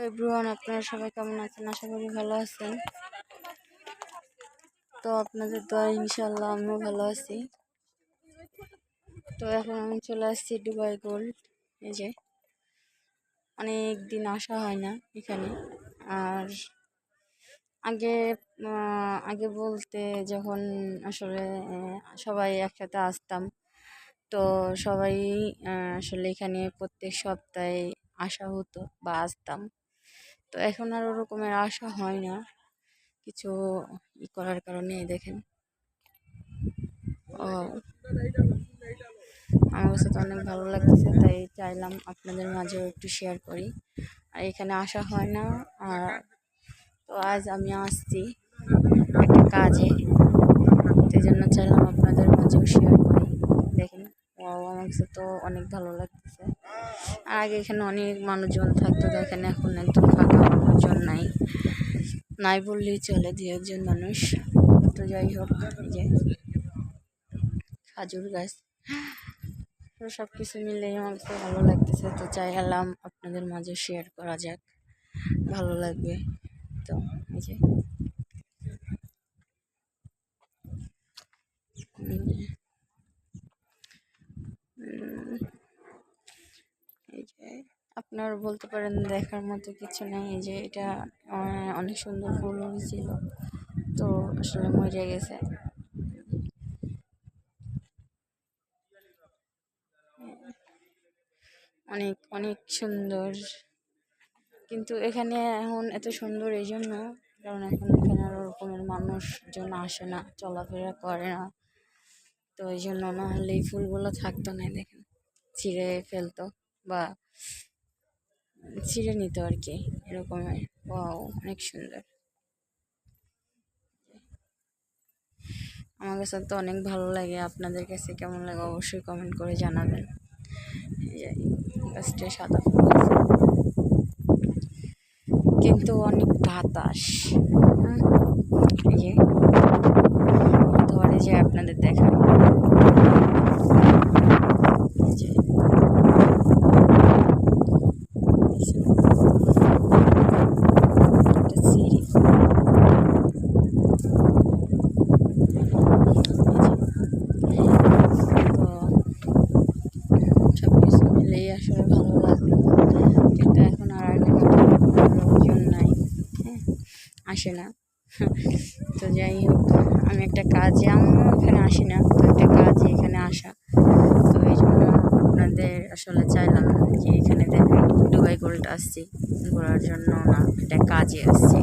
Everyone, আপনারা সবাই কেমন আছেন? আশা করি ভালো আছেন। তো আপনাদের দোয়া ইনশাল্লাহ আমিও ভালো আছি। তো এখন আমি চলে আসছি দুবাই গোল্ড। এই যে অনেক দিন আসা হয় না এখানে। আর আগে আগে বলতে যখন আসলে সবাই একসাথে আসতাম, তো সবাই আসলে এখানে প্রত্যেক সপ্তাহে আসা হতো বা আসতাম। তো এখন আর ওরকমের আসা হয় না কিছু করার কারণে। দেখেন, ও আমার কাছে তো অনেক ভালো লাগতেছে, তাই চাইলাম আপনাদের মাঝেও একটু শেয়ার করি। আর এখানে আসা হয় না। আর তো আজ আমি আসছি একটা কাজে, সেই জন্য চাইলাম আপনাদের মাঝেও শেয়ার করি। দেখেন, আমার কাছে তো অনেক ভালো লাগতেছে। আর আগে এখানে অনেক মানুষজন থাকতো, দেখেন এখন একদম ফাঁকা, মানুষজন নাই নাই বললেই চলে, দু একজন মানুষ। তো যাই হোক, এই যে খাজুর গাছ, তো সব কিছু মিলেই আমার কাছে ভালো লাগতেছে। তো চাইলাম আপনাদের মাঝে শেয়ার করা যাক, ভালো লাগবে। তো এই যে এই যে আপনারা বলতে পারেন দেখার মতো কিছু নেই। এই যে এটা অনেক সুন্দর ফুল হয়েছিল, তো আসলে মরে গেছে। অনেক অনেক সুন্দর, কিন্তু এখানে এখন এত সুন্দর এই জন্য কারণ এখন এখানে আর ওরকমের মানুষজন আসে না, চলাফেরা করে না। তো এই জন্য, না হলে এই ফুলগুলো থাকতো না। দেখেন, ছিঁড়ে ফেলতো বা ছিঁড়ে নিত আর কি, এরকমের। ওয়াও, অনেক সুন্দর। আমার কাছে তো অনেক ভালো লাগে। আপনাদের কাছে কেমন লাগে অবশ্যই কমেন্ট করে জানাবেন। এই যে গাছটা সাদা ফুল আছে, কিন্তু অনেক বাতাস। এই যে ধরে যে আপনাদের দেখায়, এই যে সিঁড়ি, সব কিছু মিলেই আসলে ভালো লাগলো। কিন্তু এখন আর আগের মতো লোকজন নাই, হ্যাঁ, আসে না। তো যাই হোক, আমি একটা কাজে, আমি এখানে আসি না, তো একটা কাজে এখানে আসা। তো এই জন্য আপনাদের আসলে চাইলাম যে এখানে দেখাই। দুবাই গোল্ড আসছি ঘোরার জন্য না, একটা কাজে আসছি।